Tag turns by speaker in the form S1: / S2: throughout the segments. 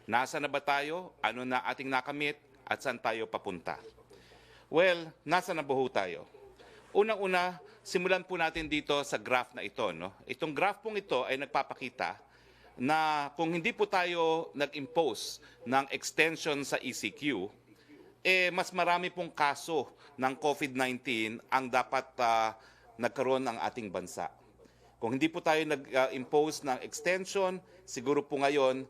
S1: Nasa na ba tayo? Ano na ating nakamit? At saan tayo papunta? Well, nasa na ba ho tayo? Unang-una, simulan po natin dito sa graph na ito. No? Itong graph pong ito ay nagpapakita na kung hindi po tayo nag-impose ng extension sa ECQ, mas marami pong kaso ng COVID-19 ang dapat nagkaroon ng ating bansa. Kung hindi po tayo nag-impose ng extension, siguro po ngayon,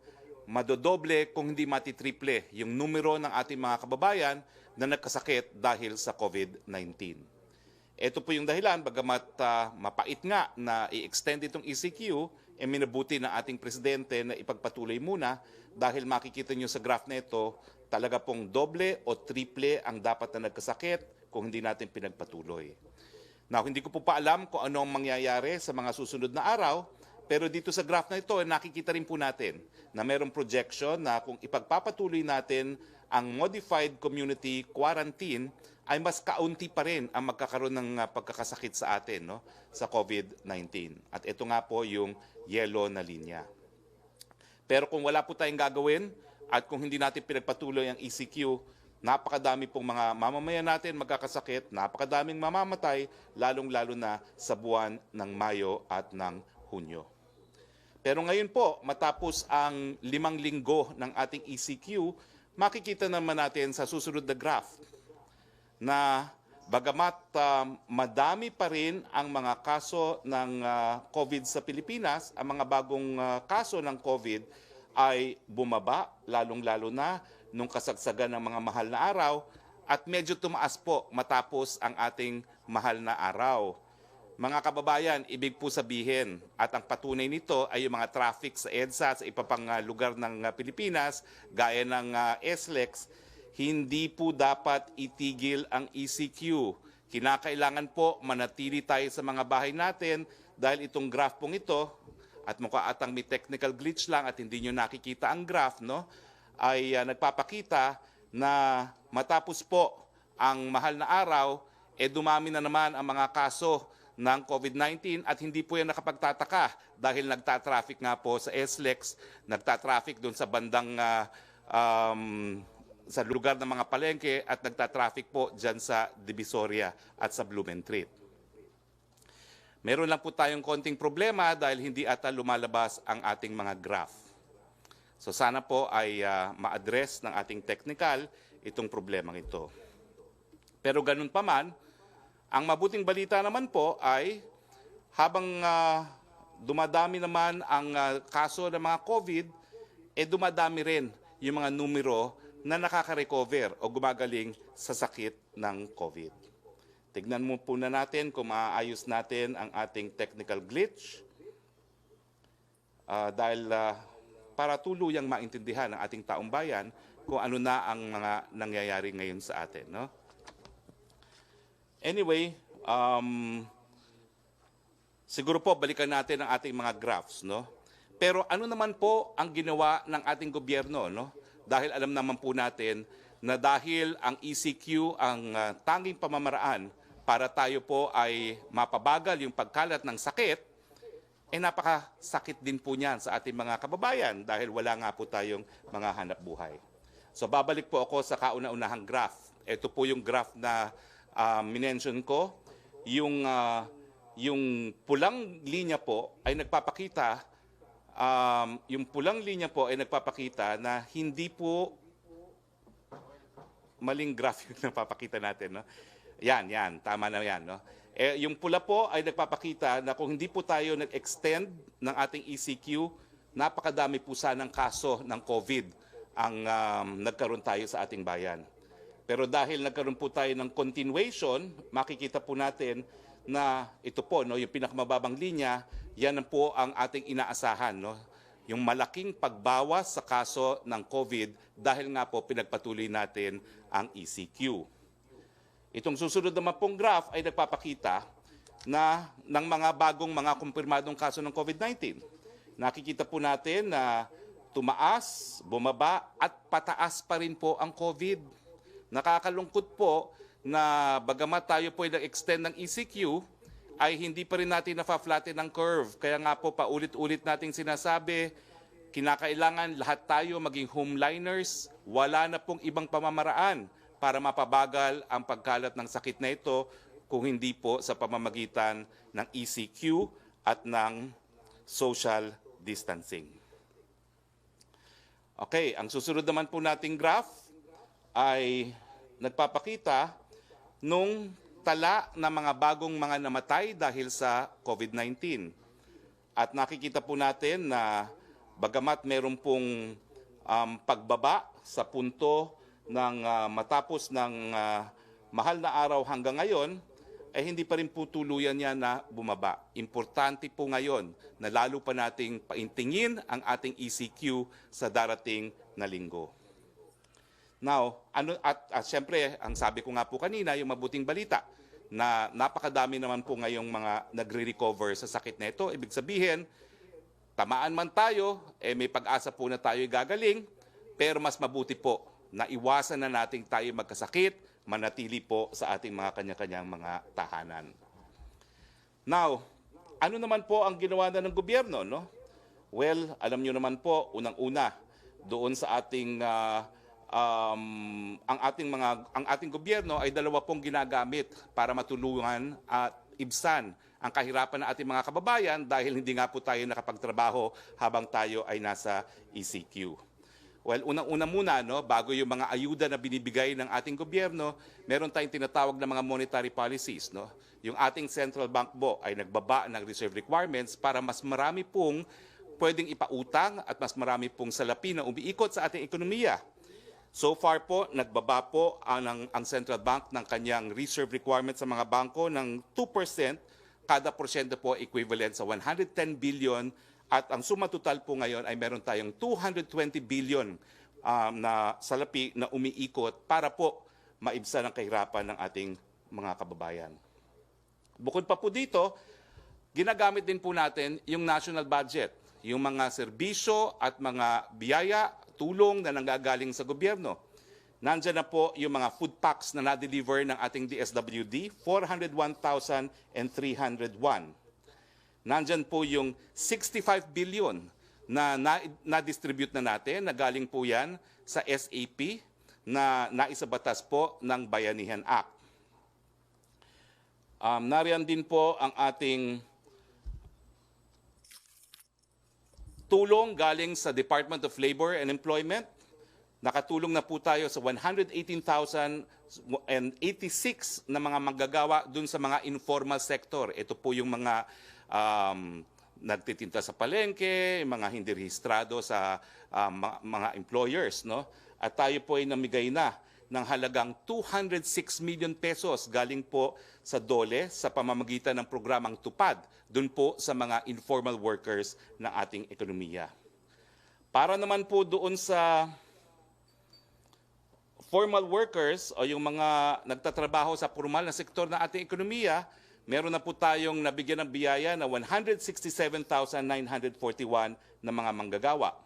S1: madodoble kung hindi matitriple yung numero ng ating mga kababayan na nagkasakit dahil sa COVID-19. Ito po yung dahilan, bagamat mapait nga na i-extend itong ECQ, minabuti ng ating presidente na ipagpatuloy muna dahil makikita nyo sa graph na ito, talaga pong doble o triple ang dapat na nagkasakit kung hindi natin pinagpatuloy. Now, hindi ko po pa alam kung ano ang mangyayari sa mga susunod na araw, pero dito sa graph na ito, nakikita rin po natin na mayroong projection na kung ipagpapatuloy natin ang modified community quarantine, ay mas kaunti pa rin ang magkakaroon ng pagkakasakit sa atin, no, sa COVID-19. At ito nga po yung yellow na linya. Pero kung wala po tayong gagawin at kung hindi natin pinagpatuloy ang ECQ, napakadami pong mga mamamayan natin magkakasakit, napakadaming mamamatay, lalong-lalo na sa buwan ng Mayo at ng Hunyo. Pero ngayon po, matapos ang 5 linggo ng ating ECQ, makikita naman natin sa susunod na graph na bagamat madami pa rin ang mga kaso ng COVID sa Pilipinas, ang mga bagong kaso ng COVID ay bumaba, lalong-lalo na nung kasagsagan ng mga mahal na araw at medyo tumaas po matapos ang ating mahal na araw. Mga kababayan, ibig po sabihin at ang patunay nito ay yung mga traffic sa EDSA sa iba pang lugar ng Pilipinas gaya ng SLEX, hindi po dapat itigil ang ECQ. Kinakailangan po manatili tayo sa mga bahay natin dahil itong graph pong ito, at mukha atang may technical glitch lang at hindi nyo nakikita ang graph, no, ay nagpapakita na matapos po ang mahal na araw, dumami na naman ang mga kaso ng COVID-19 at hindi po yan nakapagtataka dahil nagtatraffic nga po sa SLEX, nagtatraffic doon sa bandang sa lugar ng mga palengke at nagtatraffic po dyan sa Divisoria at sa Blumentritt. Meron lang po tayong konting problema dahil hindi ata lumalabas ang ating mga graph. So sana po ay ma-address ng ating technical itong problemang ito. Pero ganun pa man, ang mabuting balita naman po ay habang dumadami naman ang kaso ng mga COVID, dumadami rin yung mga numero na nakaka-recover o gumagaling sa sakit ng COVID. Tignan mo po na natin kung maaayos natin ang ating technical glitch dahil para tuluyang maintindihan ng ating taong bayan kung ano na ang mga nangyayari ngayon sa atin. No? Anyway, siguro po balikan natin ang ating mga graphs. No? Pero ano naman po ang ginawa ng ating gobyerno? No? Dahil alam naman po natin na dahil ang ECQ ang tanging pamamaraan para tayo po ay mapabagal yung pagkalat ng sakit, napakasakit din po niyan sa ating mga kababayan dahil wala nga po tayong mga hanap buhay. So babalik po ako sa kauna-unahang graph. Ito po yung graph na minention ko. Yung pulang linya po ay nagpapakita na hindi po maling graph yung napapakita natin. No? Yan, tama na yan. No? Yung pula po ay nagpapakita na kung hindi po tayo nag-extend ng ating ECQ, napakadami po sanang kaso ng COVID ang nagkaroon tayo sa ating bayan. Pero dahil nagkaroon po tayo ng continuation, makikita po natin na ito po, no, yung pinakamababang linya, yan po ang ating inaasahan. No? Yung malaking pagbawas sa kaso ng COVID dahil nga po pinagpatuloy natin ang ECQ. Itong susunod naman pong graph ay nagpapakita na ng mga bagong mga kumpirmadong kaso ng COVID-19. Nakikita po natin na tumaas, bumaba at pataas pa rin po ang COVID. Nakakalungkot po na bagamat tayo po ay nag-extend ng ECQ, ay hindi pa rin natin na-flatten ang curve. Kaya nga po paulit-ulit nating sinasabi, kinakailangan lahat tayo maging homeliners. Wala na pong ibang pamamaraan para mapabagal ang pagkalat ng sakit na ito kung hindi po sa pamamagitan ng ECQ at ng social distancing. Okay, ang susunod naman po nating graph ay nagpapakita nung tala ng mga bagong mga namatay dahil sa COVID-19. At nakikita po natin na bagamat meron pong pagbaba sa punto ng matapos ng mahal na araw hanggang ngayon, ay hindi pa rin po tuluyan yan na bumaba. Importante po ngayon na lalo pa nating paintingin ang ating ECQ sa darating na linggo. Now, siyempre, ang sabi ko nga po kanina, yung mabuting balita, na napakadami naman po ngayong mga nagre-recover sa sakit na ito. Ibig sabihin, tamaan man tayo, may pag-asa po na tayo gagaling, pero mas mabuti po na iwasan na nating tayo magkasakit, manatili po sa ating mga kanya-kanyang mga tahanan. Now, ano naman po ang ginawa na ng gobyerno, no? Well, alam niyo naman po, unang-una, doon sa ating ang ating gobyerno ay dalawa pong ginagamit para matulungan at ibsan ang kahirapan ng ating mga kababayan dahil hindi nga po tayo nakapagtrabaho habang tayo ay nasa ECQ. Well, unang-una muna, no, bago yung mga ayuda na binibigay ng ating gobyerno, meron tayong tinatawag na mga monetary policies. No? Yung ating central bank po ay nagbaba ng reserve requirements para mas marami pong pwedeng ipautang at mas marami pong salapi na umiikot sa ating ekonomiya. So far po, nagbaba po ang central bank ng kanyang reserve requirements sa mga bangko ng 2%. Kada porsyento po equivalent sa 110 billion. At ang suma total po ngayon ay meron tayong 220 billion na salapi na umiikot para po maibsan ang kahirapan ng ating mga kababayan. Bukod pa po dito, ginagamit din po natin yung national budget, yung mga serbisyo at mga biyaya, tulong na nanggagaling sa gobyerno. Nandiyan na po yung mga food packs na na-deliver ng ating DSWD, 401,301. Nandyan po yung 65 billion na na-distribute na natin, na galing po yan sa SAP na naisabatas po ng Bayanihan Act. Nariyan din po ang ating tulong galing sa Department of Labor and Employment. Nakatulong na po tayo sa 118,086 na mga manggagawa dun sa mga informal sector. Ito po yung mga nagtitinta sa palengke, mga hindi rehistrado sa mga employers, no? At tayo po ay namigay na ng halagang 206 million pesos galing po sa DOLE sa pamamagitan ng programang Tupad dun po sa mga informal workers ng ating ekonomiya. Para naman po doon sa formal workers o yung mga nagtatrabaho sa formal na sektor ng ating ekonomiya, meron na po tayong nabigyan ng biyaya na 167,941 na mga manggagawa.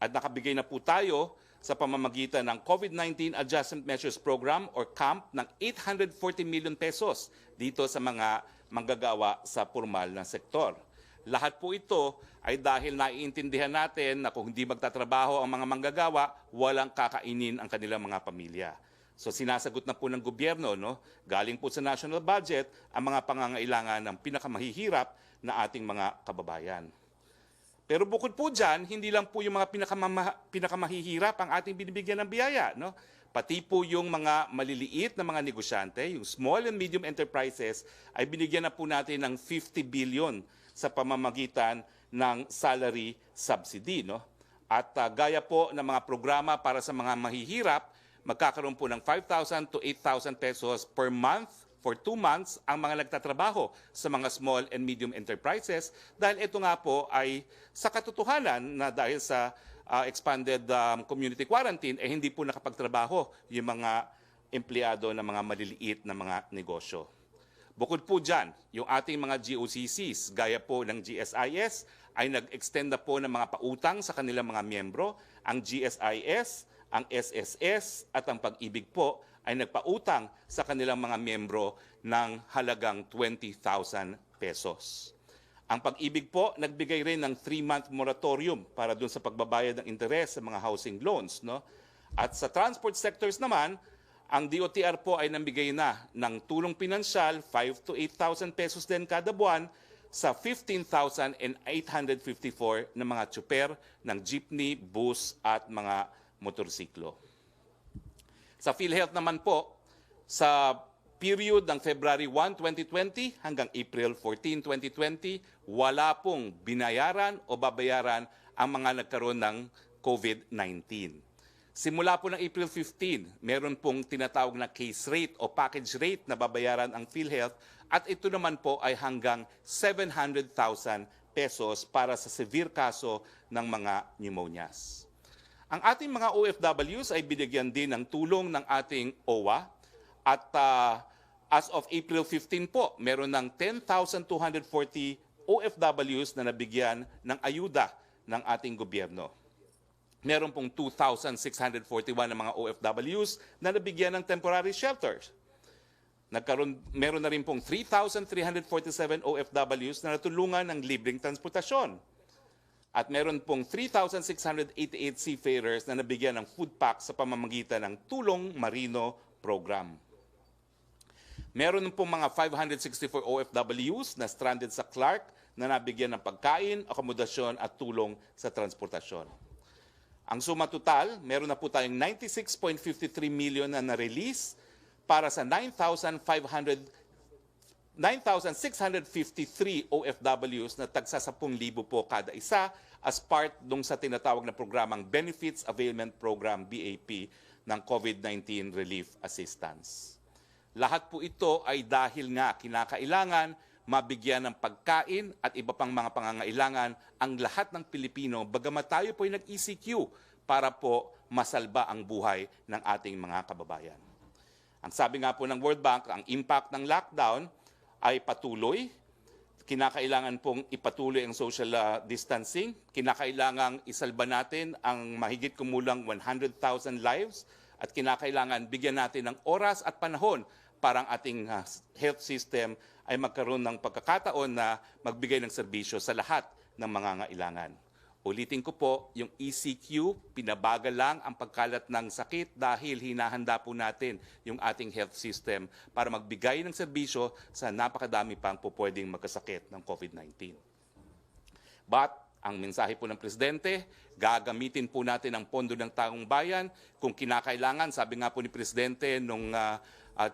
S1: At nakabigay na po tayo sa pamamagitan ng COVID-19 Adjustment Measures Program or CAMP ng 840 million pesos dito sa mga manggagawa sa formal na sektor. Lahat po ito ay dahil naiintindihan natin na kung hindi magtatrabaho ang mga manggagawa, walang kakainin ang kanilang mga pamilya. So sinasagot na po ng gobyerno, no? Galing po sa national budget ang mga pangangailangan ng pinakamahihirap na ating mga kababayan. Pero bukod po dyan, hindi lang po yung mga pinakamahihirap ang ating binibigyan ng biyaya, no? Pati po yung mga maliliit na mga negosyante, yung small and medium enterprises, ay binigyan na po natin ng 50 billion sa pamamagitan ng salary subsidy, no? At gaya po ng mga programa para sa mga mahihirap, magkakaroon po ng 5,000 to 8,000 pesos per month for 2 months ang mga nagtatrabaho sa mga small and medium enterprises dahil ito nga po ay sa katotohanan na dahil sa expanded community quarantine hindi po nakapagtrabaho yung mga empleyado ng mga maliliit na mga negosyo. Bukod po dyan, yung ating mga GOCCs gaya po ng GSIS ay nag-extend na po ng mga pautang sa kanilang mga miyembro. Ang GSIS, ang SSS at ang Pag-ibig po ay nagpautang sa kanilang mga miyembro ng halagang 20,000 pesos. Ang Pag-ibig po, nagbigay rin ng 3-month moratorium para dun sa pagbabayad ng interes sa mga housing loans. No? At sa transport sectors naman, ang DOTR po ay nambigay na ng tulong pinansyal, 5,000 to 8,000 pesos din kada buwan sa 15,854 na mga tsuper ng jeepney, bus at mga motorsiklo. Sa PhilHealth naman po, sa period ng February 1, 2020 hanggang April 14, 2020, wala pong binayaran o babayaran ang mga nagkaroon ng COVID-19. Simula po ng April 15, meron pong tinatawag na case rate o package rate na babayaran ang PhilHealth at ito naman po ay hanggang 700,000 pesos para sa severe kaso ng mga pneumonias. Ang ating mga OFWs ay binigyan din ng tulong ng ating OWA at as of April 15 po, meron ng 10,240 OFWs na nabigyan ng ayuda ng ating gobyerno. Meron pong 2,641 na mga OFWs na nabigyan ng temporary shelters. Meron na rin pong 3,347 OFWs na natulungan ng libreng transportasyon. At meron pong 3,688 seafarers na nabigyan ng food pack sa pamamagitan ng Tulong Marino Program. Meron pong mga 564 OFWs na stranded sa Clark na nabigyan ng pagkain, akomodasyon at tulong sa transportasyon. Ang suma total, meron na po tayong 96.53 million na na-release para sa 9,653 OFWs na tagsa 10,000 po kada isa as part dong sa tinatawag na programang Benefits Availment Program, BAP, ng COVID-19 Relief Assistance. Lahat po ito ay dahil nga kinakailangan mabigyan ng pagkain at iba pang mga pangangailangan ang lahat ng Pilipino bagamat tayo po ay nag-ECQ para po masalba ang buhay ng ating mga kababayan. Ang sabi nga po ng World Bank, ang impact ng lockdown ay patuloy. Kinakailangan pong ipatuloy ang social distancing. Kinakailangan isalba natin ang mahigit kumulang 100,000 lives at kinakailangan bigyan natin ng oras at panahon para ang ating health system ay magkaroon ng pagkakataon na magbigay ng serbisyo sa lahat ng mga ngailangan. Ulitin ko po, yung ECQ, pinabagal lang ang pagkalat ng sakit dahil hinahanda po natin yung ating health system para magbigay ng serbisyo sa napakadami pang po pwedeng magkasakit ng COVID-19. But, ang mensahe po ng Presidente, gagamitin po natin ang pondo ng taong bayan kung kinakailangan. Sabi nga po ni Presidente nung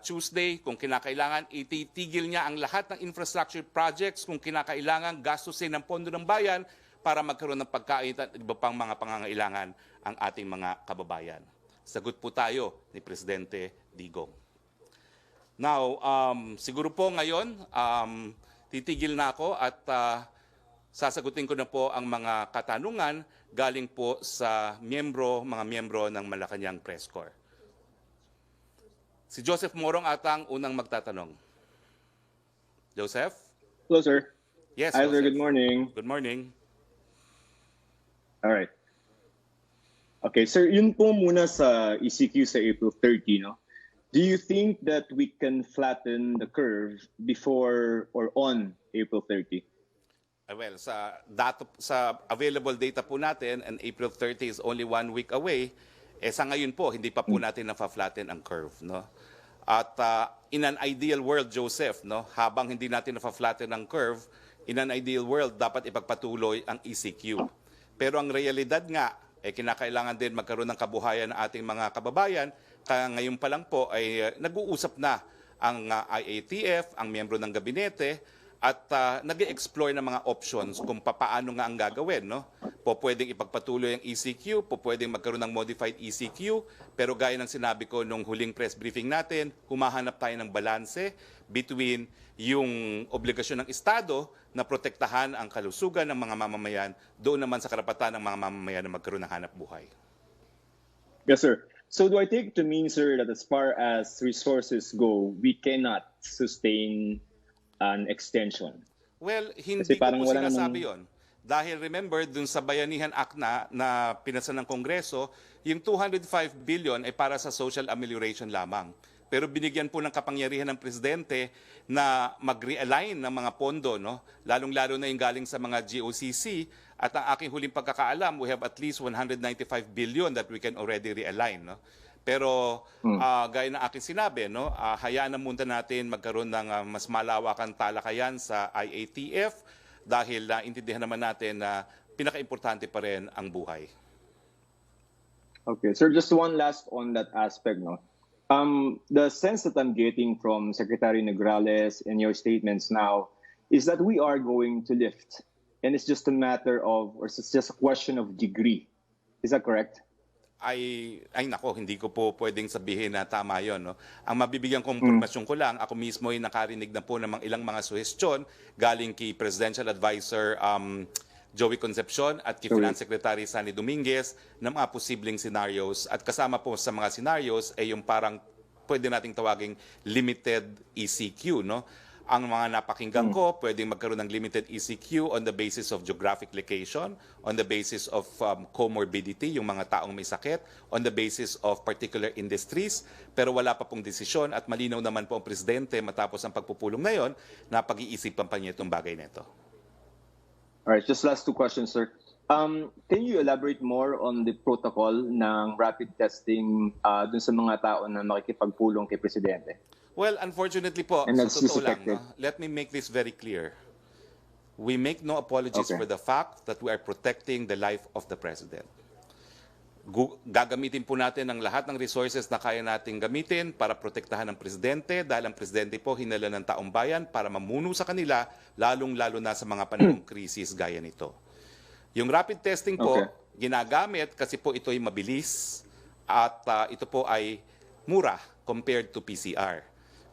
S1: Tuesday, kung kinakailangan, ititigil niya ang lahat ng infrastructure projects kung kinakailangan gastusin ng pondo ng bayan para magkaroon ng pagkain at iba pang mga pangangailangan ang ating mga kababayan. Sagot po tayo ni Presidente Digong. Now, siguro po ngayon, titigil na ako at sasagutin ko na po ang mga katanungan galing po sa mga miyembro ng Malacanang Press Corps. Si Joseph Morong atang unang magtatanong. Joseph?
S2: Hello, sir.
S1: Yes,
S2: Hi,
S1: Joseph.
S2: sir. Good morning.
S1: Good morning.
S2: All right. Okay, sir, yun po muna sa ECQ sa April 30, no? Do you think that we can flatten the curve before or on April 30?
S1: Well, sa available data po natin, and April 30 is only 1 week away, sa ngayon po, hindi pa po natin na-flatten ang curve. No? At in an ideal world, Joseph, no, habang hindi natin na-flatten ang curve, in an ideal world, dapat ipagpatuloy ang ECQ. Pero ang realidad nga, kinakailangan din magkaroon ng kabuhayan ng ating mga kababayan. Kaya ngayon pa lang po ay nag-uusap na ang IATF, ang miyembro ng gabinete, at nag-explore ng mga options kung paano nga ang gagawin. No? Pwedeng ipagpatuloy ang ECQ, pwedeng magkaroon ng modified ECQ, pero gaya ng sinabi ko nung huling press briefing natin, humahanap tayo ng balanse between yung obligasyon ng Estado na protektahan ang kalusugan ng mga mamamayan, doon naman sa karapatan ng mga mamamayan na magkaroon ng hanap buhay.
S2: Yes, sir. So do I take it to mean, sir, that as far as resources go, we cannot sustain an extension?
S1: Well, hindi ko po sinasabi yun. Dahil remember, dun sa Bayanihan Act na pinasa ng Kongreso, yung 205 billion ay para sa social amelioration lamang. pero binigyan po ng kapangyarihan ng presidente na mag-realign ng mga pondo, no? Lalong-lalo na yung galing sa mga GOCC. At ang aking huling pagkakaalam, we have at least 195 billion that we can already realign, no? Pero gaya ng aking sinabi, no, hayaan na muna natin magkaroon ng mas malawakan talakayan sa IATF dahil naintindihan naman natin na pinaka-importante pa rin ang buhay.
S2: Okay, sir, just one last on that aspect, no? The sense that I'm getting from Secretary Nograles and your statements now is that we are going to lift, and it's just a matter of, or it's just a question of degree. Is that correct?
S1: Ay nako, hindi ko po pwedeng sabihin na tama yon, no? Ang mabibigyan kong impormasyon ko lang, ako mismo ay nakarinig na po ng ilang mga suhestyon galing kay Presidential Advisor Joey Concepcion at kay Finance Secretary Sunny Dominguez ng mga posibleng scenarios, at kasama po sa mga scenarios ay yung parang pwede nating tawaging limited ECQ, no? Ang mga napakinggan ko, pwedeng magkaroon ng limited ECQ on the basis of geographic location, on the basis of comorbidity, yung mga taong may sakit, on the basis of particular industries, pero wala pa pong desisyon at malinaw naman po ang presidente matapos ang pagpupulong na yon na pag-iisipan pa niya itong bagay na ito.
S2: Alright, just last two questions, sir. Can you elaborate more on the protocol ng rapid testing dun sa mga tao na makikipagpulong kay presidente?
S1: Well, unfortunately po,
S2: And
S1: sa
S2: that's
S1: totoo lang,
S2: effective.
S1: no, let me make this very clear. We make no apologies
S2: Okay.
S1: for the fact that we are protecting the life of the President. Gagamitin po natin ang lahat ng resources na kaya nating gamitin para protektahan ang Presidente dahil ang Presidente po hinala ng taong bayan para mamuno sa kanila, lalong-lalo na sa mga panahong krisis gaya nito. Yung rapid testing po, ginagamit kasi po ito ay mabilis at ito po ay mura compared to PCR.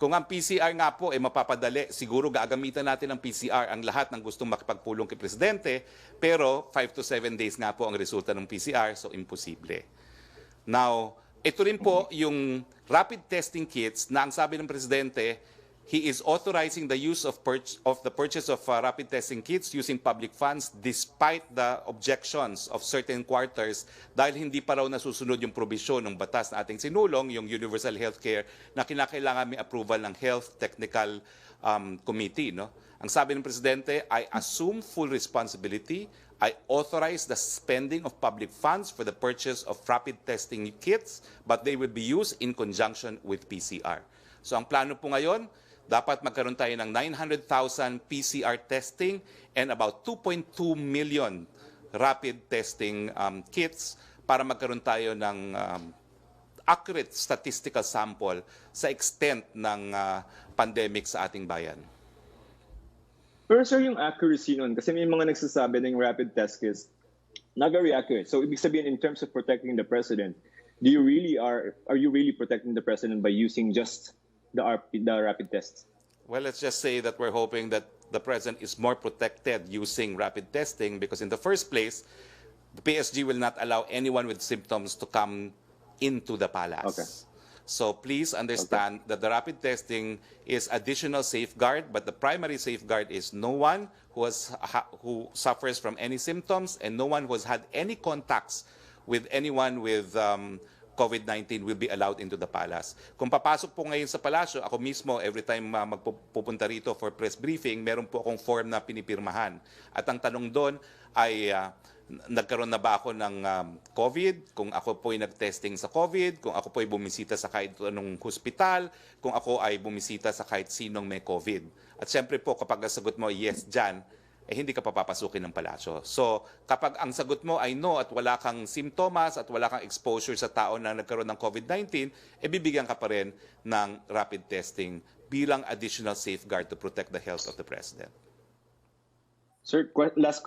S1: Kung ang PCR nga po ay mapapadali, siguro gagamitan natin ang PCR ang lahat ng gustong makipagpulong kay Presidente, pero 5 to 7 days nga po ang resulta ng PCR, so imposible. Now, ito rin po yung rapid testing kits na ang sabi ng Presidente, he is authorizing the use of the purchase of rapid testing kits using public funds despite the objections of certain quarters dahil hindi pa raw nasusunod yung probisyon ng batas na ating sinulong, yung universal healthcare, na kinakailangan may approval ng Health Technical Committee. No? Ang sabi ng Presidente, I assume full responsibility. I authorize the spending of public funds for the purchase of rapid testing kits, but they will be used in conjunction with PCR. So ang plano po ngayon, dapat magkaroon tayo ng 900,000 PCR testing and about 2.2 million rapid testing kits para magkaroon tayo ng accurate statistical sample sa extent ng pandemic sa ating bayan.
S2: Pero sir, yung accuracy nun, kasi may mga nagsasabi ng rapid test kits, not very accurate. So ibig sabihin, in terms of protecting the president, are you really protecting the president by using just the rapid tests?
S1: Well, let's just say that we're hoping that the president is more protected using rapid testing because in the first place, the PSG will not allow anyone with symptoms to come into the palace.
S2: Okay.
S1: So please understand that the rapid testing is additional safeguard, but the primary safeguard is no one who suffers from any symptoms and no one who has had any contacts with anyone with COVID-19 will be allowed into the palace. Kung papasok po ngayon sa palasyo, ako mismo, every time magpupunta rito for press briefing, meron po akong form na pinipirmahan. At ang tanong doon ay, nagkaroon na ba ako ng COVID? Kung ako po ay nag-testing sa COVID? Kung ako po ay bumisita sa kahit anong hospital? Kung ako ay bumisita sa kahit sinong may COVID? At syempre po, kapag ang sagot mo, yes, dyan, hindi ka papapasukin ng palasyo. So, kapag ang sagot mo ay no at wala kang simptomas at wala kang exposure sa tao na nagkaroon ng COVID-19, bibigyan ka pa rin ng rapid testing bilang additional safeguard to protect the health of the President.
S2: Sir, last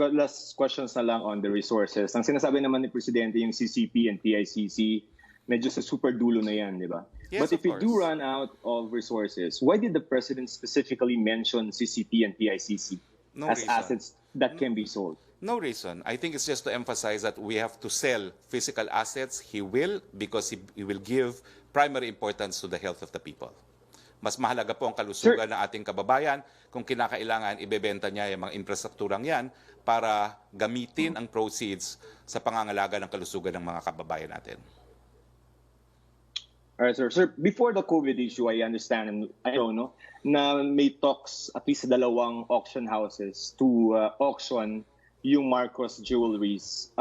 S2: questions na lang on the resources. Ang sinasabi naman ni Presidente, yung CCP and TICC, medyo sa super dulo na yan, di ba?
S1: Yes,
S2: but if we do run out of resources, why did the President specifically mention CCP and TICC?
S1: No
S2: as
S1: reason.
S2: assets that can be sold?
S1: No reason. I think it's just to emphasize that we have to sell physical assets. He will because he will give primary importance to the health of the people. Mas mahalaga po ang kalusugan ng ating kababayan kung kinakailangan ibebenta niya yung mga infrastrukturang yan para gamitin ang proceeds sa pangangalaga ng kalusugan ng mga kababayan natin.
S2: All right, sir. Sir, before the COVID issue, I understand and I know, no, na may talks at least sa dalawang auction houses to auction yung Marcos jewelries.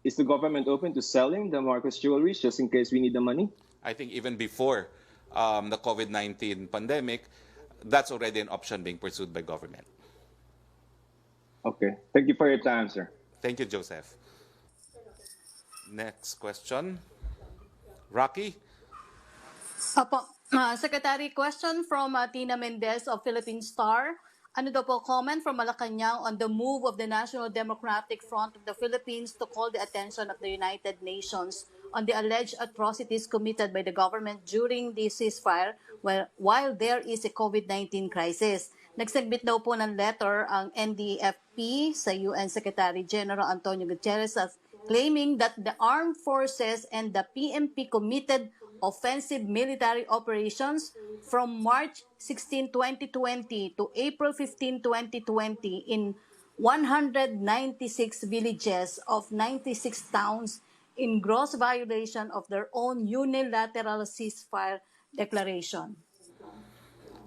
S2: Is the government open to selling the Marcos jewelries just in case we need the money?
S1: I think even before the COVID-19 pandemic, that's already an option being pursued by government.
S2: Okay. Thank you for your time, sir.
S1: Thank you, Joseph. Next question. Rocky?
S3: Opo. Secretary, question from Tina Mendez of Philippine Star. Ano daw po comment from Malacanang on the move of the National Democratic Front of the Philippines to call the attention of the United Nations on the alleged atrocities committed by the government during the ceasefire while there is a COVID-19 crisis. Nagsubmit daw po ng letter ang NDFP sa UN Secretary General Antonio Guterres claiming that the armed forces and the PMP committed offensive military operations from March 16, 2020 to April 15, 2020 in 196 villages of 96 towns in gross violation of their own unilateral ceasefire declaration.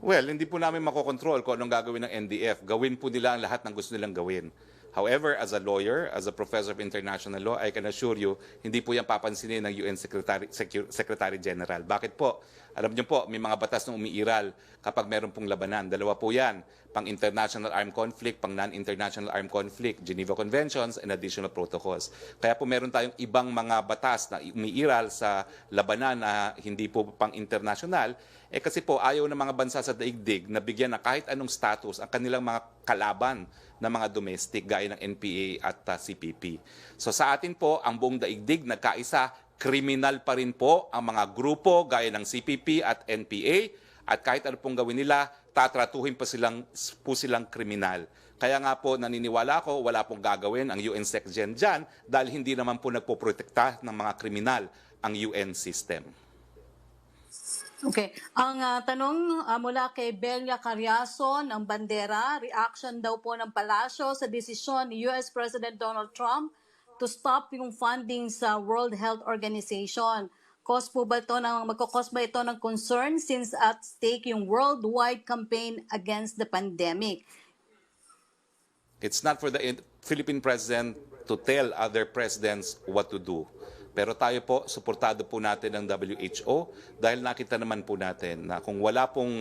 S1: Well, hindi po namin makokontrol kung anong gagawin ng NDF. Gawin po nila ang lahat ng gusto nilang gawin. However, as a lawyer, as a professor of international law, I can assure you, hindi po yan papansinin ng UN Secretary General. Bakit po? Alam niyo po, may mga batas na umiiral kapag meron pong labanan. Dalawa po yan, pang international armed conflict, pang non-international armed conflict, Geneva Conventions, and additional protocols. Kaya po meron tayong ibang mga batas na umiiral sa labanan na hindi po pang international, kasi po ayaw ng mga bansa sa daigdig na bigyan na kahit anong status ang kanilang mga kalaban na mga domestic gaya ng NPA at CPP. So sa atin po, ang buong daigdig nagkaisa, kriminal pa rin po ang mga grupo gaya ng CPP at NPA at kahit ano pong gawin nila, tatratuhin pa silang kriminal. Kaya nga po naniniwala ako, wala pong gagawin ang UN SecGen dyan dahil hindi naman po nagpoprotekta ng mga kriminal ang UN system.
S3: Okay. Ang tanong mula kay Belia Carriazo ng Bandera, reaction daw po ng Palasyo sa desisyon ni US President Donald Trump to stop yung funding sa World Health Organization. Magkakos ba ito ng concern since at stake yung worldwide campaign against the pandemic?
S1: It's not for the Philippine president to tell other presidents what to do. Pero tayo po, suportado po natin ang WHO dahil nakita naman po natin na kung wala pong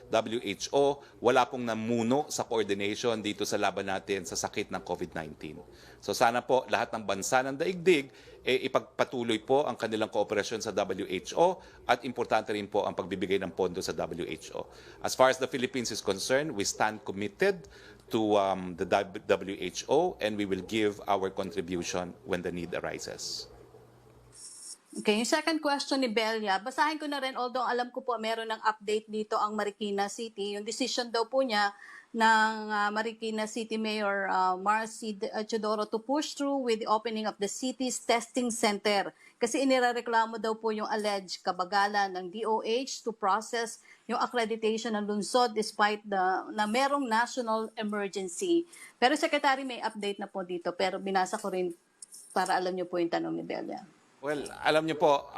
S1: WHO, wala pong namuno sa coordination dito sa laban natin sa sakit ng COVID-19. So sana po lahat ng bansa ng daigdig ipagpatuloy po ang kanilang kooperasyon sa WHO at importante rin po ang pagbibigay ng pondo sa WHO. As far as the Philippines is concerned, we stand committed to the WHO and we will give our contribution when the need arises.
S3: Okay, yung second question ni Belia, basahin ko na rin, although alam ko po meron ng update dito ang Marikina City. Yung decision daw po niya ng Marikina City Mayor Marcy Chodoro to push through with the opening of the city's testing center. Kasi inirereklamo daw po yung alleged kabagalan ng DOH to process yung accreditation ng lungsod despite na merong national emergency. Pero Secretary, may update na po dito, pero binasa ko rin para alam niyo po yung tanong ni Belia.
S1: Well, alam niyo po,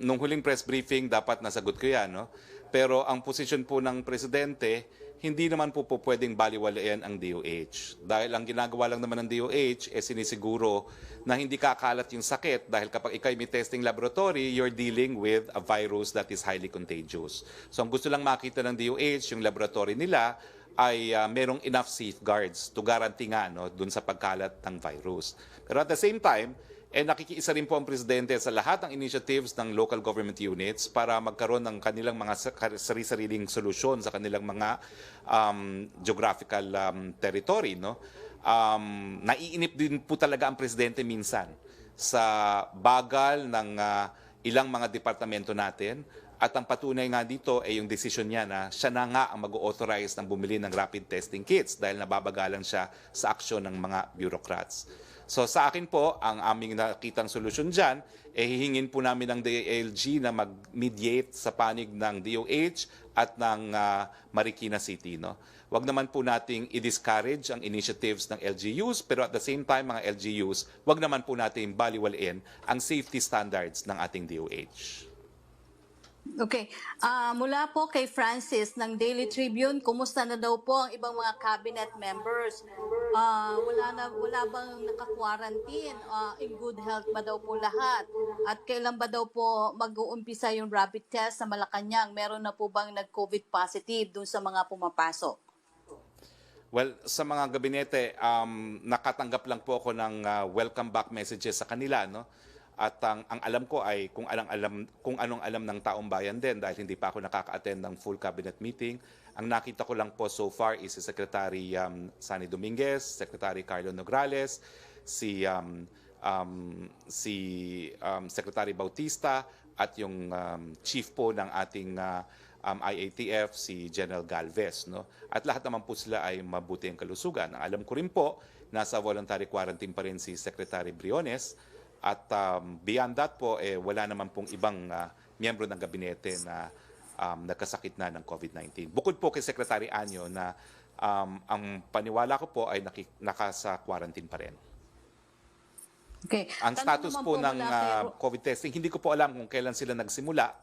S1: nung huling press briefing, dapat nasagot ko yan, no? Pero ang posisyon po ng presidente, hindi naman po pwedeng baliwalayan ang DOH. Dahil ang ginagawa lang naman ng DOH, sinisiguro na hindi kakalat yung sakit. Dahil kapag ikay may testing laboratory, you're dealing with a virus that is highly contagious. So ang gusto lang makita ng DOH, yung laboratory nila, ay merong enough safeguards to guarantee nga dun sa pagkalat ng virus. Pero at the same time, nakikiisa rin po ang presidente sa lahat ng initiatives ng local government units para magkaroon ng kanilang mga sarili-sariling solusyon sa kanilang mga geographical territory. Naiinip din po talaga ang presidente minsan sa bagal ng ilang mga departamento natin. At ang patunay nga dito ay yung desisyon niya na siya na nga ang mag-authorize ng bumili ng rapid testing kits dahil nababagalan siya sa aksyon ng mga bureaucrats. So sa akin po, ang aming nakitang solusyon dyan, hihingin po namin ng DILG na mag-mediate sa panig ng DOH at ng Marikina City. Huwag naman po nating i-discourage ang initiatives ng LGUs, pero at the same time, mga LGUs, huwag naman po natin baliwalain ang safety standards ng ating DOH.
S3: Okay. Mula po kay Francis ng Daily Tribune, kumusta na daw po ang ibang mga cabinet members? Wala bang naka-quarantine? In good health ba daw po lahat? At kailan ba daw po mag-uumpisa yung rapid test sa Malacanang? Meron na po bang nag-COVID positive dun sa mga pumapasok?
S1: Well, sa mga gabinete, nakatanggap lang po ako ng welcome back messages sa kanila, no? At ang alam ko ay kung anong alam ng taong bayan din dahil hindi pa ako nakaka-attend ng full cabinet meeting. Ang nakita ko lang po so far is si Secretary Sani Dominguez, Secretary Carlo Nograles, si Secretary Bautista at yung chief po ng ating IATF, si General Galvez. No? At lahat naman po sila ay mabuti ang kalusugan. Ang alam ko rin po, nasa voluntary quarantine pa rin si Secretary Briones. At beyond that po, wala naman pong ibang miyembro ng gabinete na nagkasakit na ng COVID-19. Bukod po kay Secretary Anyo na ang paniwala ko po ay nakasa quarantine pa rin.
S3: Okay.
S1: Ang status po ng COVID testing, hindi ko po alam kung kailan sila nagsimula.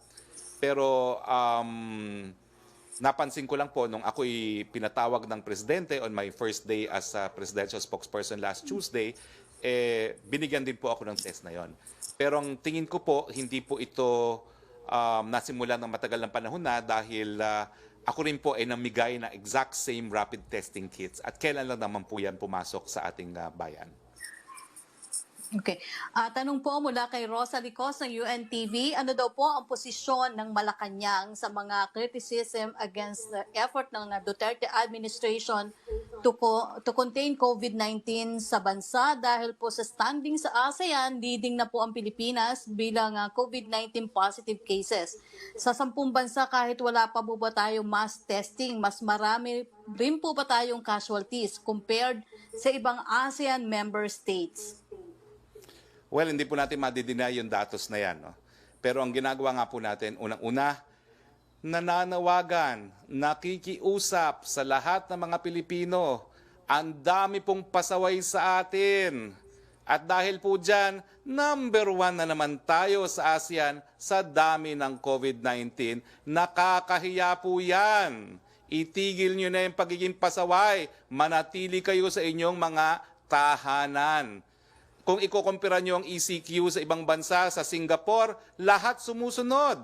S1: Pero napansin ko lang po nung ako'y pinatawag ng presidente on my first day as a presidential spokesperson last Tuesday, binigyan din po ako ng test na yon. Pero ang tingin ko po, hindi po ito nasimula ng matagal ng panahon na dahil ako rin po ay namigay na exact same rapid testing kits. At kailan lang naman po yan pumasok sa ating bayan.
S3: Okay. Tanong po mula kay Rosa Licos ng UNTV, ano daw po ang posisyon ng Malacanang sa mga criticism against the effort ng Duterte administration to contain COVID-19 sa bansa dahil po sa standing sa ASEAN, leading na po ang Pilipinas bilang COVID-19 positive cases. Sa 10 bansa kahit wala pa po ba tayong mass testing, mas marami rin po ba tayong casualties compared sa ibang ASEAN member states?
S1: Well, hindi po natin madideny yung datos na yan. No? Pero ang ginagawa nga po natin, unang-una, nananawagan, nakikiusap sa lahat ng mga Pilipino. Ang dami pong pasaway sa atin. At dahil po dyan, number 1 na naman tayo sa ASEAN sa dami ng COVID-19. Nakakahiya po yan. Itigil nyo na yung pagiging pasaway. Manatili kayo sa inyong mga tahanan. Kung ikukumpira nyo ang ECQ sa ibang bansa, sa Singapore, lahat sumusunod.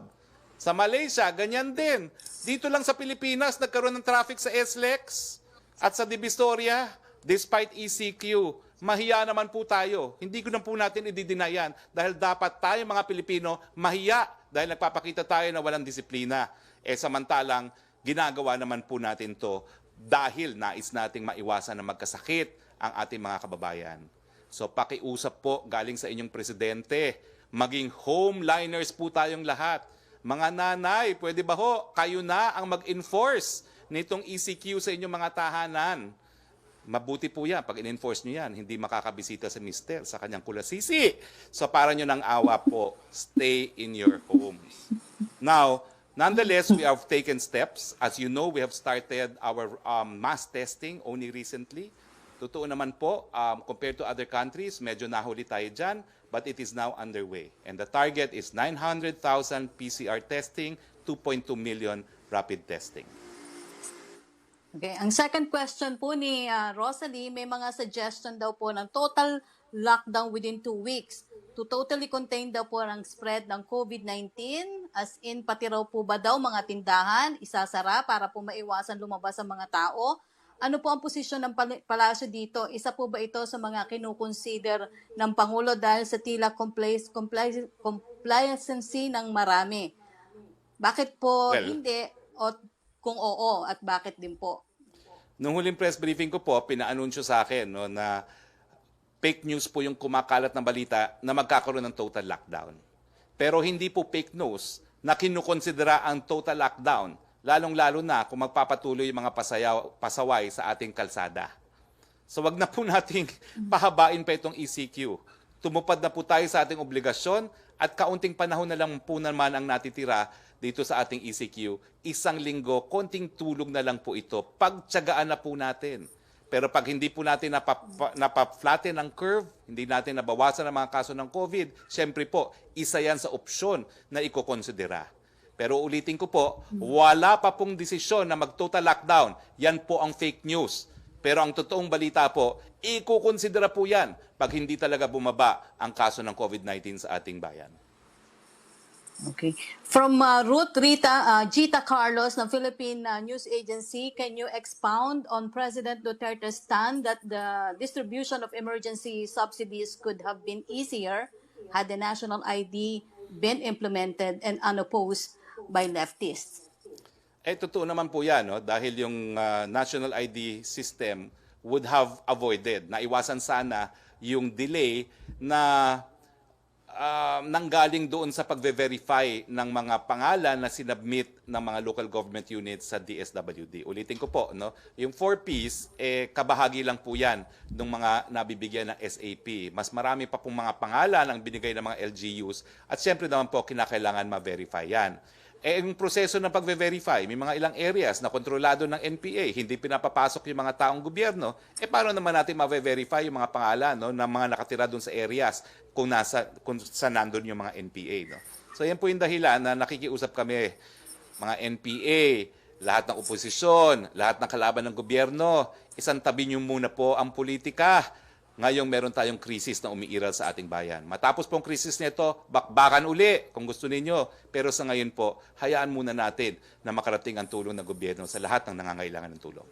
S1: Sa Malaysia, ganyan din. Dito lang sa Pilipinas, nagkaroon ng traffic sa SLEX at sa Divisoria, despite ECQ. Mahiya naman po tayo. Hindi ko na po natin i-deny yan dahil dapat tayo mga Pilipino mahiya dahil nagpapakita tayo na walang disiplina. Samantalang, ginagawa naman po natin to dahil nais nating maiwasan na magkasakit ang ating mga kababayan. So pakiusap po galing sa inyong presidente, maging homeliners po tayong lahat. Mga nanay, pwede ba ho, kayo na ang mag-enforce nitong ECQ sa inyong mga tahanan. Mabuti po yan, pag in-enforce nyo yan, hindi makakabisita sa mister sa kanyang kulasisi. So para nyo ng awa po, stay in your homes. Now, nonetheless, we have taken steps. As you know, we have started our mass testing only recently. Totoo naman po, compared to other countries, medyo nahuli tayo dyan, but it is now underway. And the target is 900,000 PCR testing, 2.2 million rapid testing.
S3: Okay. Ang second question po ni Rosalie, may mga suggestion daw po ng total lockdown within 2 weeks to totally contain daw po ang spread ng COVID-19, as in pati raw po ba daw mga tindahan, isasara para po maiwasan lumabas ang mga tao. Ano po ang posisyon ng palasyo dito? Isa po ba ito sa mga kinukonsider ng Pangulo dahil sa tila complacency ng marami? Bakit po hindi? O kung oo, at bakit din po?
S1: Nung huling press briefing ko po, pinaanunsyo sa akin no, na fake news po yung kumakalat ng balita na magkakaroon ng total lockdown. Pero hindi po fake news na kinukonsidera ang total lockdown. Lalong-lalo na kung magpapatuloy yung mga pasaway sa ating kalsada. So wag na po nating pahabain pa itong ECQ. Tumupad na po tayo sa ating obligasyon at kaunting panahon na lang po naman ang natitira dito sa ating ECQ. 1 linggo, konting tulog na lang po ito. Pagtiyagaan na po natin. Pero pag hindi po natin napa-flatten ang curve, hindi natin nabawasan ang mga kaso ng COVID, syempre po, isa yan sa opsyon na ikokonsidera. Pero ulitin ko po, wala pa pong desisyon na mag-total lockdown. Yan po ang fake news. Pero ang totoong balita po, ikukonsidera po yan pag hindi talaga bumaba ang kaso ng COVID-19 sa ating bayan.
S3: Okay. From Ruth Gita Carlos ng Philippine News Agency, can you expound on President Duterte's stand that the distribution of emergency subsidies could have been easier had the national ID been implemented and unopposed by leftists?
S1: Totoo naman po yan, no? Dahil yung national ID system would have avoided, naiwasan sana yung delay na nanggaling doon sa pagve-verify ng mga pangalan na sinubmit ng mga local government units sa DSWD. Ulitin ko po, no? Yung 4Ps, kabahagi lang po yan ng mga nabibigyan ng SAP. Mas marami pa pong mga pangalan ang binigay ng mga LGUs at syempre naman po kinakailangan ma-verify yan. Yung proseso ng pagve-verify, may mga ilang areas na kontrolado ng NPA, hindi pinapapasok yung mga taong gobyerno, paano naman natin ma-verify yung mga pangalan, no, ng mga nakatira doon sa areas kung saan nandun yung mga NPA. No? So yan po yung dahilan na nakikiusap kami, mga NPA, lahat ng oposisyon, lahat ng kalaban ng gobyerno, isang tabi niyo muna po ang politika. Ngayong meron tayong krisis na umiiral sa ating bayan. Matapos pong krisis nito, bakbakan uli kung gusto ninyo. Pero sa ngayon po, hayaan muna natin na makarating ang tulong ng gobyerno sa lahat ng nangangailangan ng tulong.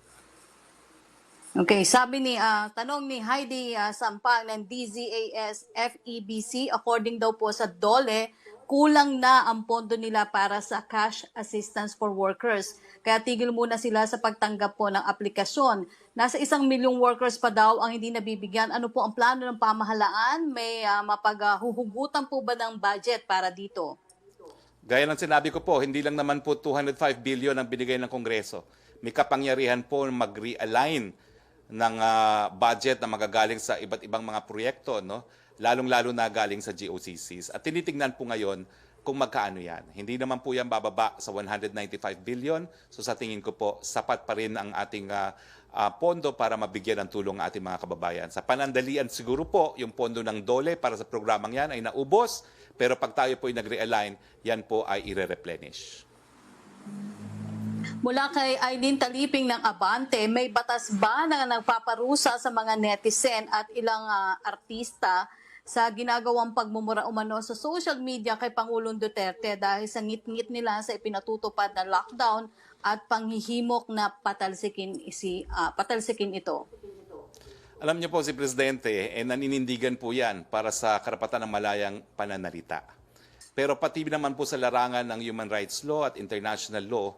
S3: Okay, tanong ni Heidi Sampang ng DZAS FEBC, according daw po sa DOLE, kulang na ang pondo nila para sa cash assistance for workers. Kaya tigil muna sila sa pagtanggap po ng aplikasyon. Nasa 1 milyong workers pa daw ang hindi nabibigyan. Ano po ang plano ng pamahalaan? May mapaghuhugutan po ba ng budget para dito?
S1: Gaya ng sinabi ko po, hindi lang naman po 205 billion ang binigay ng Kongreso. May kapangyarihan po mag-realign ng budget na magagaling sa iba't ibang mga proyekto, no? Lalong-lalo na galing sa GOCCs. At tinitingnan po ngayon kung magkaano yan. Hindi naman po yan bababa sa 195 billion. So sa tingin ko po, sapat pa rin ang ating pondo para mabigyan ng tulong ang ating mga kababayan. Sa panandalian siguro po, yung pondo ng DOLE para sa programang yan ay naubos. Pero pag tayo po ay nag-realign, yan po ay i-replenish.
S3: Mula kay Aileen Taliping ng Abante, may batas ba na nagpaparusa sa mga netizen at ilang artista sa ginagawang pagmumura umano sa social media kay Pangulong Duterte dahil sa ngit-ngit nila sa ipinatutupad na lockdown at panghihimok na patalsikin ito?
S1: Alam niyo po si Presidente, naninindigan po yan para sa karapatan ng malayang pananalita. Pero pati naman po sa larangan ng human rights law at international law,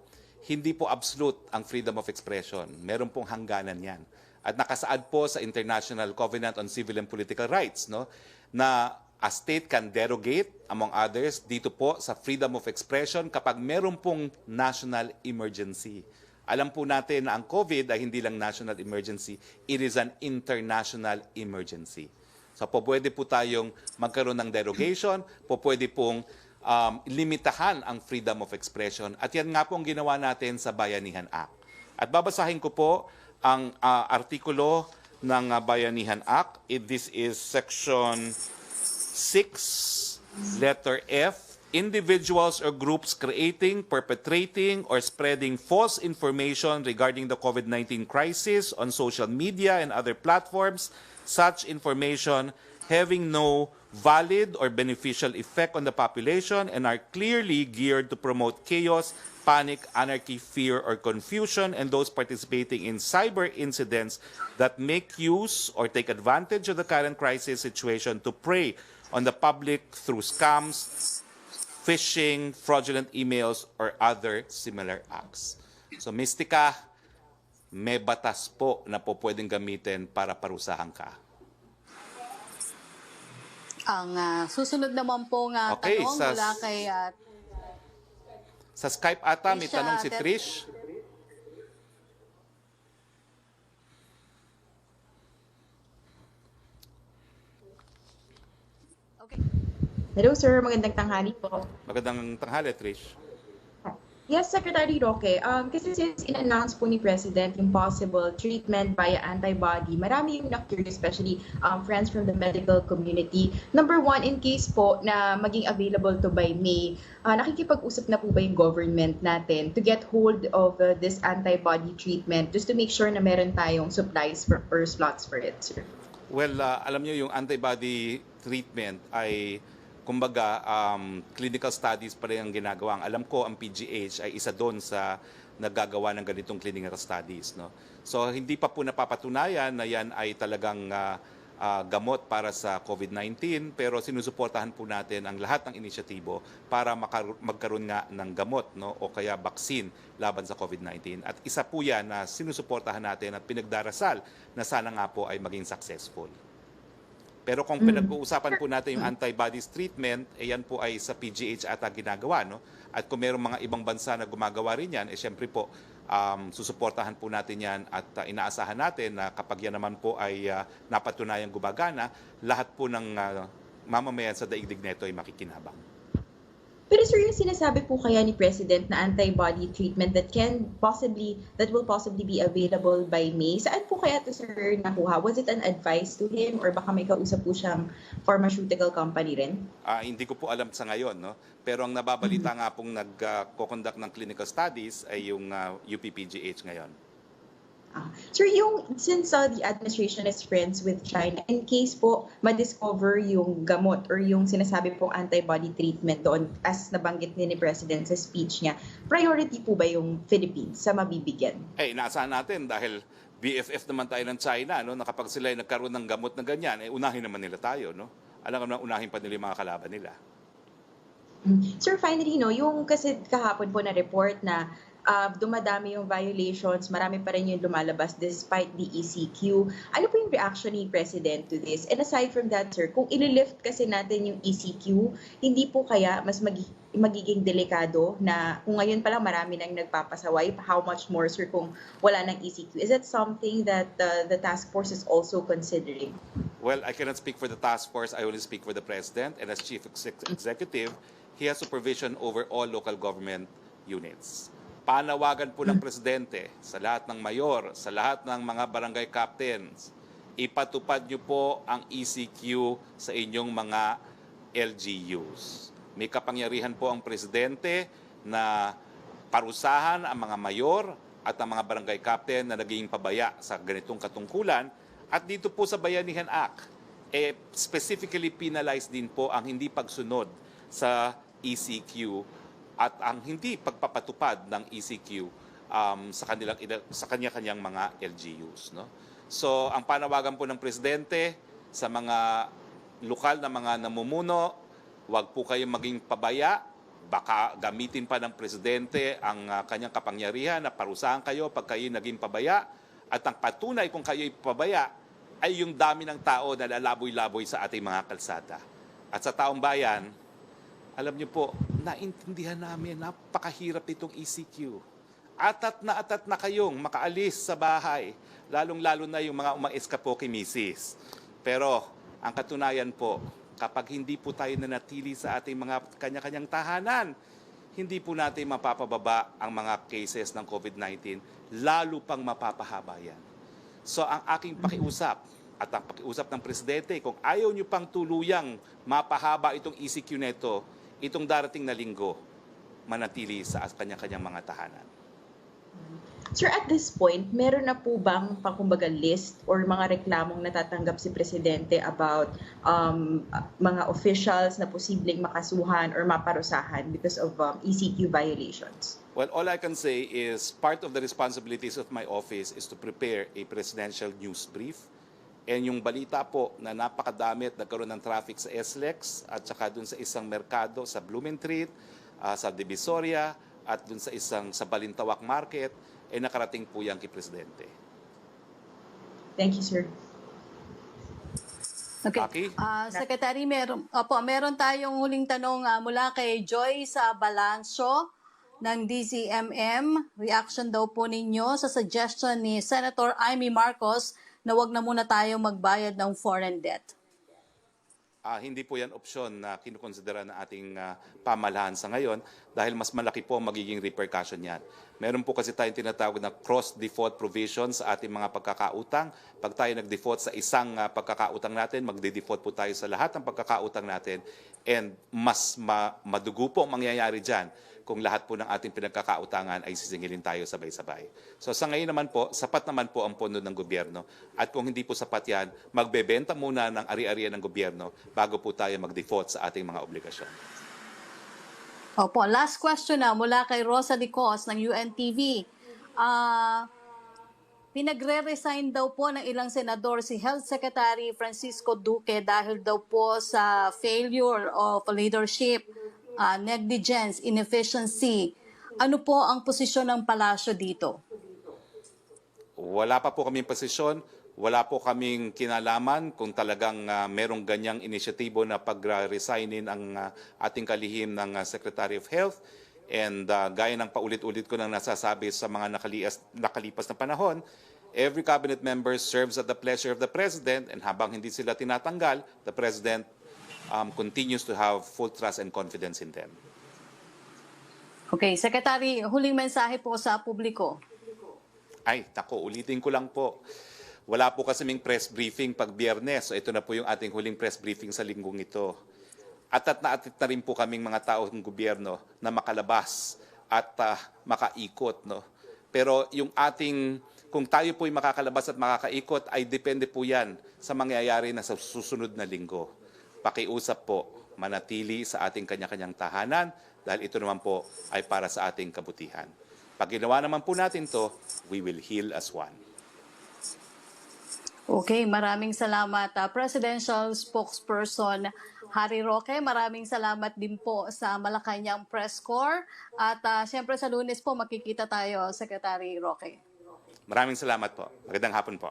S1: hindi po absolute ang freedom of expression. Meron pong hangganan yan. At nakasaad po sa International Covenant on Civil and Political Rights, no, na a state can derogate, among others, dito po sa freedom of expression kapag meron pong national emergency. Alam po natin na ang COVID ay hindi lang national emergency, it is an international emergency. So po pwede po tayong magkaroon ng derogation, po pwede pong limitahan ang freedom of expression. At yan nga po ang ginawa natin sa Bayanihan Act. At babasahin ko po ang artikulo ng Bayanihan Act. This is section 6, letter F. Individuals or groups creating, perpetrating, or spreading false information regarding the COVID-19 crisis on social media and other platforms, such information having no valid or beneficial effect on the population and are clearly geared to promote chaos, panic, anarchy, fear, or confusion, and those participating in cyber incidents that make use or take advantage of the current crisis situation to prey on the public through scams, phishing, fraudulent emails, or other similar acts. So, Mystica, may batas po na po pwedeng gamitin para parusahan ka.
S3: Ang susunod naman pong tanong mula kay...
S1: sa Skype ata, may
S3: Trish,
S1: tanong si Trish.
S3: Okay.
S4: Hello sir, magandang tanghali po.
S1: Magandang tanghali, Trish.
S4: Yes, Secretary Roque. Kasi since in-announce po ni President yung possible treatment via antibody, marami yung na-curious, especially friends from the medical community. Number one, in case po na maging available to by May, nakikipag-usap na po ba yung government natin to get hold of this antibody treatment just to make sure na meron tayong supplies or slots for it, sir?
S1: Well, alam niyo yung antibody treatment ay kumbaga clinical studies pa rin ang ginagawa. Alam ko ang PGH ay isa doon sa naggagawa ng ganitong clinical studies, no. So hindi pa po napapatunayan na yan ay talagang gamot para sa COVID-19, pero sinusuportahan po natin ang lahat ng inisyatibo para magkaroon nga ng gamot, no, o kaya vaccine laban sa COVID-19. At isa po yan na sinusuportahan natin at pinagdarasal na sana nga po ay maging successful. Pero kung pinag-uusapan po natin yung antibodies treatment, yan po ay sa PGH ata ginagawa, no? At kung mayroong mga ibang bansa na gumagawa rin yan, syempre po, susuportahan po natin yan at inaasahan natin na kapag yan naman po ay napatunayang gumagana, lahat po ng mamamayan sa daigdig neto ay makikinabang.
S4: Pero sir, yung sinasabi po kaya ni President na antibody treatment that will possibly be available by May, saan po kaya to sir nakuha? Was it an advice to him or baka may kausap po siyang pharmaceutical company rin?
S1: Hindi ko po alam sa ngayon, no? Pero ang nababalita nga pong nag-conduct ng clinical studies ay yung UPPGH ngayon.
S4: Sir, since the administration is friends with China, in case po ma-discover yung gamot or yung sinasabi pong antibody treatment doon, as nabanggit ni President sa speech niya, priority po ba yung Philippines sa mabibigyan?
S1: Inaasahan natin dahil BFF naman tayo ng China, no? Na kapag sila ay nagkaroon ng gamot na ganyan, unahin naman nila tayo, no? Alam ko na unahin pa nila yung mga kalaban nila.
S4: Sir, finally, no, yung kasi kahapon po na report na dumadami yung violations, marami pa rin yung lumalabas despite the ECQ. Ano po yung reaction ni President to this? And aside from that, sir, kung ililift kasi natin yung ECQ, hindi po kaya mas magiging delikado na kung ngayon pa lang marami nang nagpapasaway, how much more, sir, kung wala ng ECQ? Is that something that the task force is also considering?
S1: Well, I cannot speak for the task force. I only speak for the President. And as Chief Executive, he has supervision over all local government units. Panawagan po ng Presidente sa lahat ng mayor, sa lahat ng mga barangay captains, ipatupad niyo po ang ECQ sa inyong mga LGUs. May kapangyarihan po ang Presidente na parusahan ang mga mayor at ang mga barangay captain na naging pabaya sa ganitong katungkulan. At dito po sa Bayanihan Act, specifically penalized din po ang hindi pagsunod sa ECQ at ang hindi pagpapatupad ng ECQ sa kanya-kanyang mga LGUs, no? So, ang panawagan po ng Presidente sa mga lokal na mga namumuno, huwag po kayong maging pabaya, baka gamitin pa ng Presidente ang kanyang kapangyarihan na parusahan kayo pag kayo naging pabaya, at ang patunay kung kayo'y pabaya ay yung dami ng tao na lalaboy-laboy sa ating mga kalsada. At sa taong bayan, alam niyo po, naintindihan namin, napakahirap itong ECQ. Atat na kayong makaalis sa bahay, lalong-lalo na yung mga umais ka po kay misis. Pero ang katunayan po, kapag hindi po tayo nanatili sa ating mga kanya-kanyang tahanan, hindi po natin mapapababa ang mga cases ng COVID-19, lalo pang mapapahaba yan. So ang aking pakiusap at ang pakiusap ng Presidente, kung ayaw nyo pang tuluyang mapahaba itong ECQ neto, itong darating na linggo, manatili sa kanya-kanyang mga tahanan.
S4: Sir, at this point, meron na po bang kumbaga list or mga reklamong natatanggap si Presidente about mga officials na posibleng makasuhan or maparusahan because of ECQ violations?
S1: Well, all I can say is part of the responsibilities of my office is to prepare a presidential news brief. And yung balita po na napakadami at nagkaroon ng traffic sa SLEX at saka dun sa isang merkado sa Blumentritt, sa Divisoria at dun sa isang sa Balintawak Market, nakarating po yan kay Presidente.
S4: Thank you, sir.
S3: Okay. Secretary, meron tayong huling tanong mula kay Joy sa Balanso ng DCMM. Reaction daw po ninyo sa suggestion ni Senator Amy Marcos na wag na muna tayo magbayad ng foreign debt.
S1: hindi po yan opsyon na kinukonsidera ng ating pamahalaan sa ngayon dahil mas malaki po ang magiging repercussion yan. Meron po kasi tayong tinatawag na cross-default provisions sa ating mga pagkakautang. Pag tayo nag-default sa isang pagkakautang natin, magde-default po tayo sa lahat ng pagkakautang natin and mas madugo po ang mangyayari dyan kung lahat po ng ating pinagkakautangan ay sisingilin tayo sabay-sabay. So sa ngayon naman po, sapat naman po ang pondo ng gobyerno. At kung hindi po sapat yan, magbebenta muna ng ari-arian ng gobyerno bago po tayo mag-default sa ating mga obligasyon.
S3: Opo, last question na mula kay Rosa Licos ng UNTV. Pinagre-resign daw po ng ilang senador si Health Secretary Francisco Duque dahil daw po sa failure of leadership, negligence, inefficiency. Ano po ang posisyon ng palasyo dito?
S1: Wala pa po kaming posisyon, wala po kaming kinalaman kung talagang merong ganyang inisyatibo na pag-resignin ang ating kalihim ng Secretary of Health. And gaya ng paulit-ulit ko nang nasasabi sa mga nakalipas na panahon, every cabinet member serves at the pleasure of the President, and habang hindi sila tinatanggal, the President continues to have full trust and confidence in them.
S3: Okay, Secretary, huling mensahe po sa publiko.
S1: Ay, nako, ulitin ko lang po. Wala po kaming press briefing pag Biyernes. So ito na po yung ating huling press briefing sa linggong ito. Atat na rin po kaming mga tao ng gobyerno na makalabas at makaikot. No? Pero yung kung tayo po'y makakalabas at makakaikot, ay depende po yan sa mangyayari na sa susunod na linggo. Pakiusap po, manatili sa ating kanya-kanyang tahanan dahil ito naman po ay para sa ating kabutihan. Pag ginawa naman po natin to, we will heal as one.
S3: Okay, maraming salamat. Presidential Spokesperson Harry Roque, maraming salamat din po sa Malacanang Press Corps. At siyempre sa Lunes po makikita tayo, Secretary Roque.
S1: Maraming salamat po. Magandang hapon po.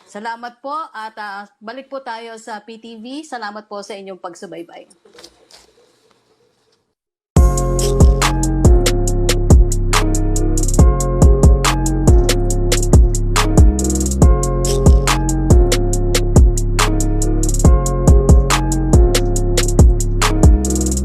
S3: Salamat po at balik po tayo sa PTV. Salamat po sa inyong pagsubaybay.